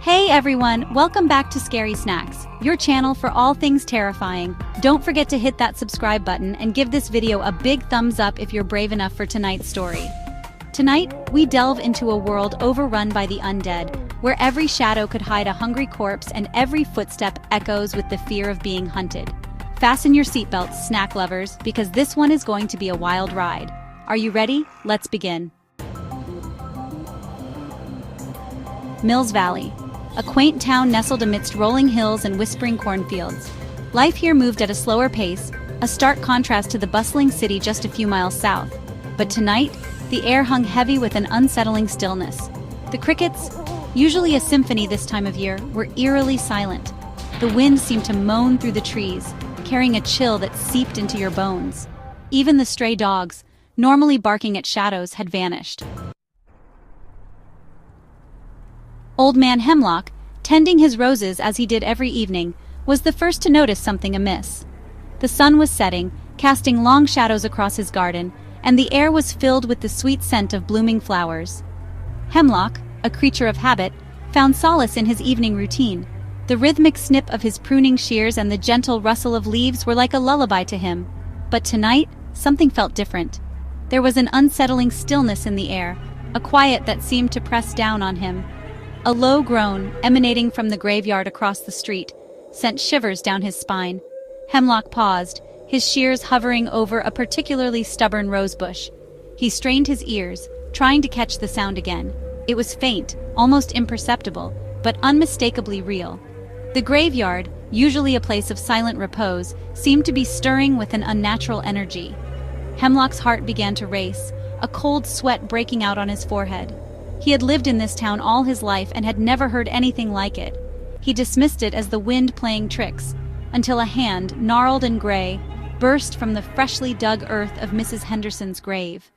Hey everyone, welcome back to Scary Snacks, your channel for all things terrifying. Don't forget to hit that subscribe button and give this video a big thumbs up if you're brave enough for tonight's story. Tonight, we delve into a world overrun by the undead, where every shadow could hide a hungry corpse and every footstep echoes with the fear of being hunted. Fasten your seatbelts, snack lovers, because this one is going to be a wild ride. Are you ready? Let's begin. Mills Valley, a quaint town nestled amidst rolling hills and whispering cornfields. Life here moved at a slower pace, a stark contrast to the bustling city just a few miles south. But tonight, the air hung heavy with an unsettling stillness. The crickets, usually a symphony this time of year, were eerily silent. The wind seemed to moan through the trees, carrying a chill that seeped into your bones. Even the stray dogs, normally barking at shadows, had vanished. Old Man Hemlock, tending his roses as he did every evening, was the first to notice something amiss. The sun was setting, casting long shadows across his garden, and the air was filled with the sweet scent of blooming flowers. Hemlock, a creature of habit, found solace in his evening routine. The rhythmic snip of his pruning shears and the gentle rustle of leaves were like a lullaby to him. But tonight, something felt different. There was an unsettling stillness in the air, a quiet that seemed to press down on him. A low groan, emanating from the graveyard across the street, sent shivers down his spine. Hemlock paused, his shears hovering over a particularly stubborn rosebush. He strained his ears, trying to catch the sound again. It was faint, almost imperceptible, but unmistakably real. The graveyard, usually a place of silent repose, seemed to be stirring with an unnatural energy. Hemlock's heart began to race, a cold sweat breaking out on his forehead. He had lived in this town all his life and had never heard anything like it. He dismissed it as the wind playing tricks, until a hand, gnarled and gray, burst from the freshly dug earth of Mrs. Henderson's grave.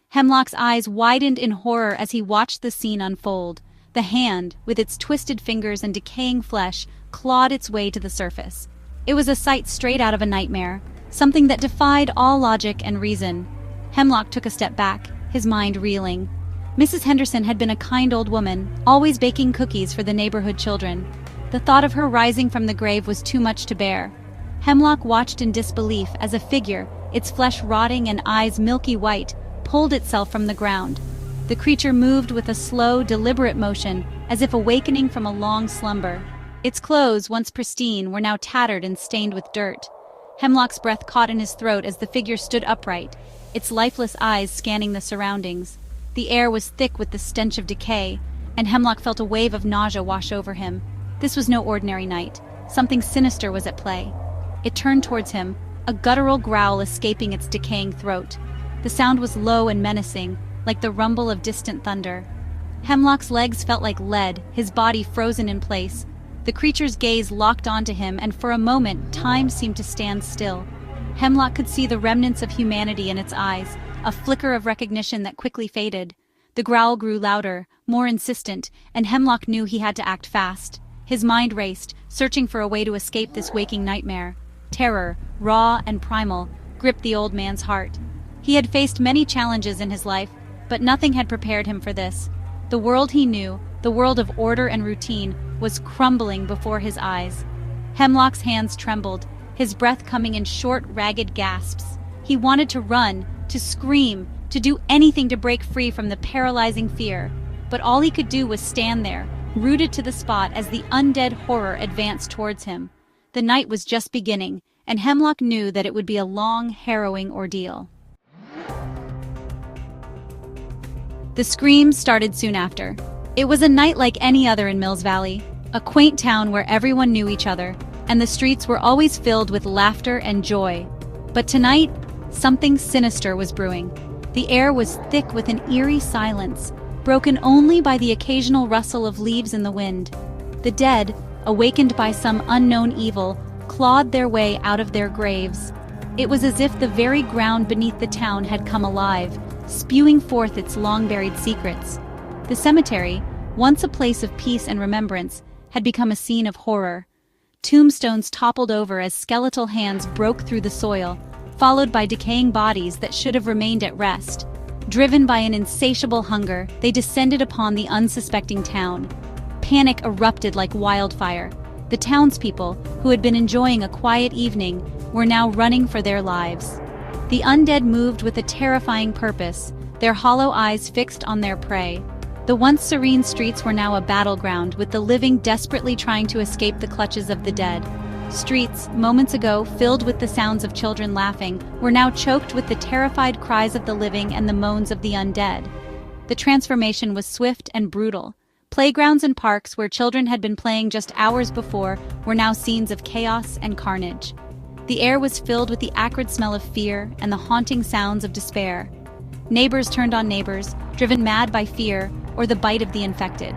Hemlock's eyes widened in horror as he watched the scene unfold. The hand, with its twisted fingers and decaying flesh, clawed its way to the surface. It was a sight straight out of a nightmare, something that defied all logic and reason. Hemlock took a step back, his mind reeling. Mrs. Henderson had been a kind old woman, always baking cookies for the neighborhood children. The thought of her rising from the grave was too much to bear. Hemlock watched in disbelief as a figure, its flesh rotting and eyes milky white, pulled itself from the ground. The creature moved with a slow, deliberate motion, as if awakening from a long slumber. Its clothes, once pristine, were now tattered and stained with dirt. Hemlock's breath caught in his throat as the figure stood upright, its lifeless eyes scanning the surroundings. The air was thick with the stench of decay, and Hemlock felt a wave of nausea wash over him. This was no ordinary night. Something sinister was at play. It turned towards him, a guttural growl escaping its decaying throat. The sound was low and menacing, like the rumble of distant thunder. Hemlock's legs felt like lead, his body frozen in place. The creature's gaze locked onto him, and for a moment, time seemed to stand still. Hemlock could see the remnants of humanity in its eyes, a flicker of recognition that quickly faded. The growl grew louder, more insistent, and Hemlock knew he had to act fast. His mind raced, searching for a way to escape this waking nightmare. Terror, raw and primal, gripped the old man's heart. He had faced many challenges in his life, but nothing had prepared him for this. The world he knew, the world of order and routine, was crumbling before his eyes. Hemlock's hands trembled, his breath coming in short, ragged gasps. He wanted to run, to scream, to do anything to break free from the paralyzing fear. But all he could do was stand there, rooted to the spot as the undead horror advanced towards him. The night was just beginning, and Hemlock knew that it would be a long, harrowing ordeal. The screams started soon after. It was a night like any other in Mills Valley, a quaint town where everyone knew each other, and the streets were always filled with laughter and joy. But tonight, something sinister was brewing. The air was thick with an eerie silence, broken only by the occasional rustle of leaves in the wind. The dead, awakened by some unknown evil, clawed their way out of their graves. It was as if the very ground beneath the town had come alive, spewing forth its long-buried secrets. The cemetery, once a place of peace and remembrance, had become a scene of horror. Tombstones toppled over as skeletal hands broke through the soil, followed by decaying bodies that should have remained at rest. Driven by an insatiable hunger, they descended upon the unsuspecting town. Panic erupted like wildfire. The townspeople, who had been enjoying a quiet evening, were now running for their lives. The undead moved with a terrifying purpose, their hollow eyes fixed on their prey. The once serene streets were now a battleground, with the living desperately trying to escape the clutches of the dead. Streets, moments ago filled with the sounds of children laughing, were now choked with the terrified cries of the living and the moans of the undead. The transformation was swift and brutal. Playgrounds and parks where children had been playing just hours before were now scenes of chaos and carnage. The air was filled with the acrid smell of fear and the haunting sounds of despair. Neighbors turned on neighbors, driven mad by fear or the bite of the infected.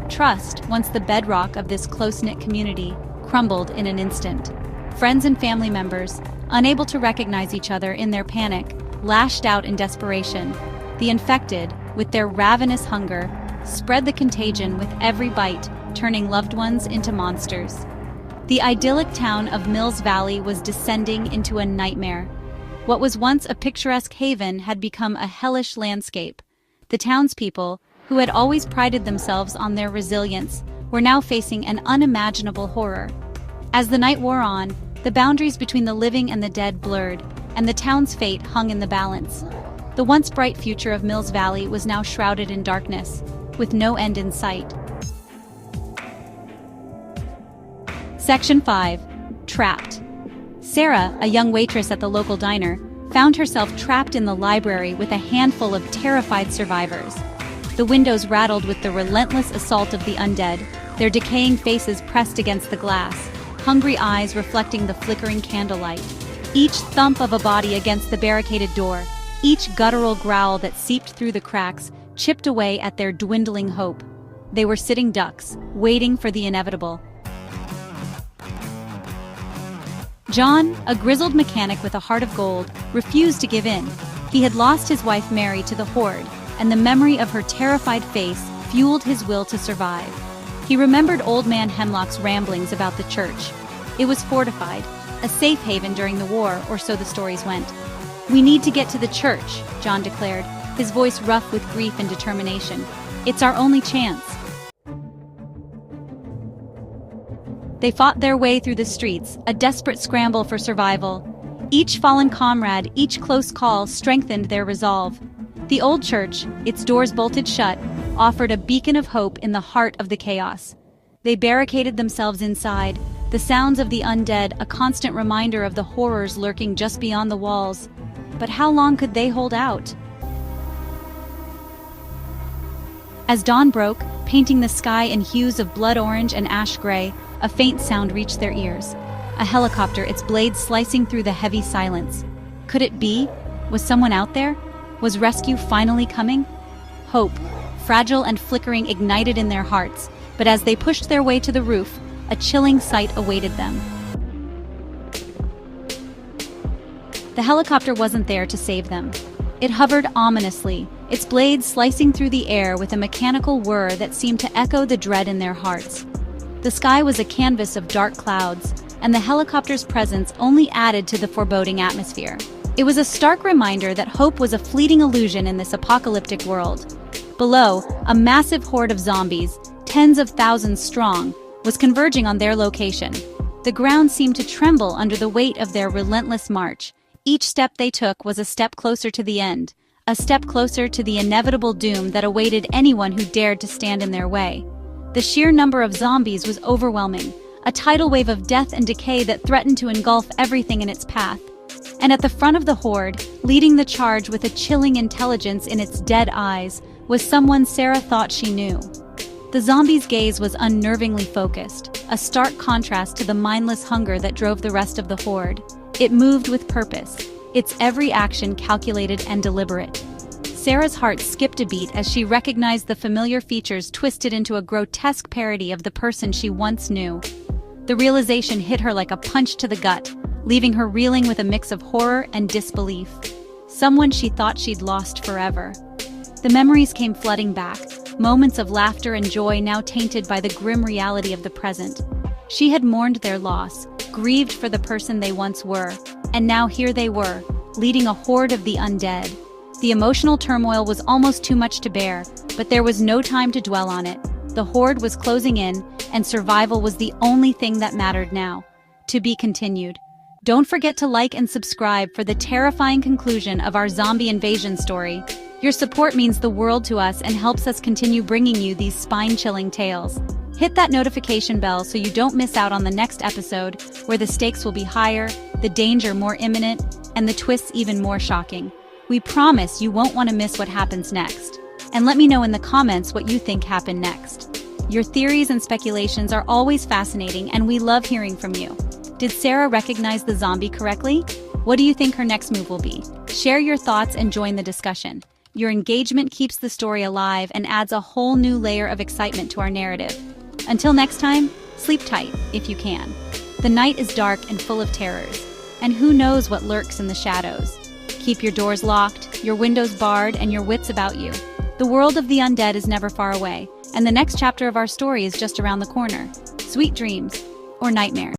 Trust, once the bedrock of this close-knit community, crumbled in an instant. Friends and family members, unable to recognize each other in their panic, lashed out in desperation. The infected, with their ravenous hunger, spread the contagion with every bite, turning loved ones into monsters. The idyllic town of Mills Valley was descending into a nightmare. What was once a picturesque haven had become a hellish landscape. The townspeople, who had always prided themselves on their resilience, were now facing an unimaginable horror. As the night wore on, the boundaries between the living and the dead blurred, and the town's fate hung in the balance. The once bright future of Mills Valley was now shrouded in darkness, with no end in sight. Section 5. Trapped. Sarah, a young waitress at the local diner, found herself trapped in the library with a handful of terrified survivors. The windows rattled with the relentless assault of the undead, their decaying faces pressed against the glass, hungry eyes reflecting the flickering candlelight. Each thump of a body against the barricaded door, each guttural growl that seeped through the cracks, chipped away at their dwindling hope. They were sitting ducks, waiting for the inevitable. John, a grizzled mechanic with a heart of gold, refused to give in. He had lost his wife Mary to the Horde, and the memory of her terrified face fueled his will to survive. He remembered Old Man Hemlock's ramblings about the church. It was fortified, a safe haven during the war, or so the stories went. "We need to get to the church," John declared, his voice rough with grief and determination. "It's our only chance." They fought their way through the streets, a desperate scramble for survival. Each fallen comrade, each close call strengthened their resolve. The old church, its doors bolted shut, offered a beacon of hope in the heart of the chaos. They barricaded themselves inside, the sounds of the undead a constant reminder of the horrors lurking just beyond the walls. But how long could they hold out? As dawn broke, painting the sky in hues of blood orange and ash gray, a faint sound reached their ears. A helicopter, its blades slicing through the heavy silence. Could it be? Was someone out there? Was rescue finally coming? Hope, fragile and flickering, ignited in their hearts, but as they pushed their way to the roof, a chilling sight awaited them. The helicopter wasn't there to save them. It hovered ominously, its blades slicing through the air with a mechanical whir that seemed to echo the dread in their hearts. The sky was a canvas of dark clouds, and the helicopter's presence only added to the foreboding atmosphere. It was a stark reminder that hope was a fleeting illusion in this apocalyptic world. Below, a massive horde of zombies, tens of thousands strong, was converging on their location. The ground seemed to tremble under the weight of their relentless march. Each step they took was a step closer to the end, a step closer to the inevitable doom that awaited anyone who dared to stand in their way. The sheer number of zombies was overwhelming, a tidal wave of death and decay that threatened to engulf everything in its path. And at the front of the horde, leading the charge with a chilling intelligence in its dead eyes, was someone Sarah thought she knew. The zombie's gaze was unnervingly focused, a stark contrast to the mindless hunger that drove the rest of the horde. It moved with purpose, its every action calculated and deliberate. Sarah's heart skipped a beat as she recognized the familiar features twisted into a grotesque parody of the person she once knew. The realization hit her like a punch to the gut, leaving her reeling with a mix of horror and disbelief. Someone she thought she'd lost forever. The memories came flooding back, moments of laughter and joy now tainted by the grim reality of the present. She had mourned their loss, grieved for the person they once were, and now here they were, leading a horde of the undead. The emotional turmoil was almost too much to bear, but there was no time to dwell on it. The horde was closing in, and survival was the only thing that mattered now. To be continued. Don't forget to like and subscribe for the terrifying conclusion of our zombie invasion story. Your support means the world to us and helps us continue bringing you these spine-chilling tales. Hit that notification bell so you don't miss out on the next episode, where the stakes will be higher, the danger more imminent, and the twists even more shocking. We promise you won't want to miss what happens next. And let me know in the comments what you think happened next. Your theories and speculations are always fascinating, and we love hearing from you. Did Sarah recognize the zombie correctly? What do you think her next move will be? Share your thoughts and join the discussion. Your engagement keeps the story alive and adds a whole new layer of excitement to our narrative. Until next time, sleep tight, if you can. The night is dark and full of terrors, and who knows what lurks in the shadows. Keep your doors locked, your windows barred, and your wits about you. The world of the undead is never far away, and the next chapter of our story is just around the corner. Sweet dreams, or nightmares.